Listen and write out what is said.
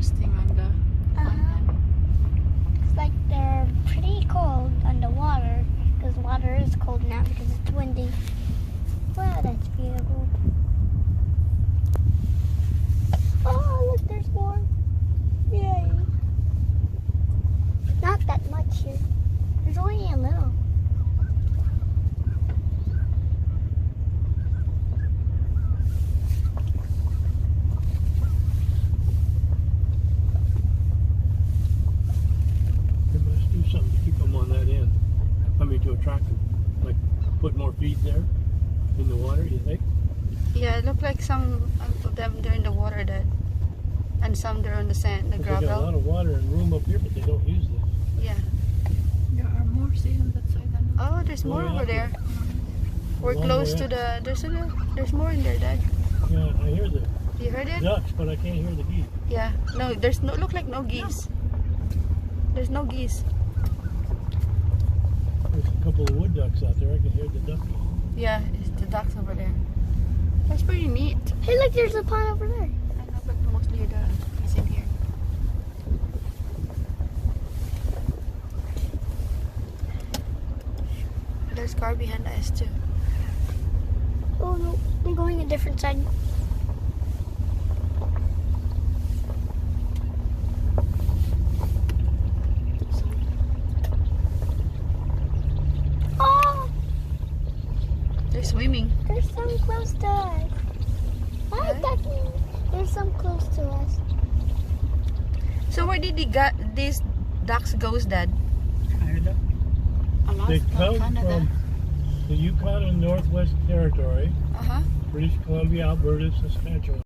resting on the island. It's like they're pretty cold on the water because water is cold now because it's windy. Wow, that's beautiful. Oh, look, there's more. Yay. Not that much here. There's only a little. They must do something to keep them on that end. I mean, to attract them. Like, put more feed there in the water, you think? Yeah, it looked like some of them they're in the water, Dad, and some they're on the sand, the 'Cause they got a gravel. lot of water and room up here, but they don't use this. Yeah. There are more, see on that side. Oh, there's more yeah. over there. We're Long close way to up. there's more in there, Dad. Yeah, I hear the You heard it? ducks, but I can't hear the geese. Yeah. No, there's no look like no geese. There's no geese. There's a couple of wood ducks out there. I can hear the ducks. Yeah, it's the ducks over there. That's pretty neat. Hey, look, there's a pond over there. I know, but mostly the geese in here. There's car behind us too. Oh no, I'm going a different side. Oh, They're swimming. there's some close to us. Hi, Huh? Ducky. There's some close to us. So where did these ducks goes, Dad? Canada. They Alaska, come Canada. from the Yukon and Northwest Territory, Uh huh. British Columbia, Alberta, Saskatchewan.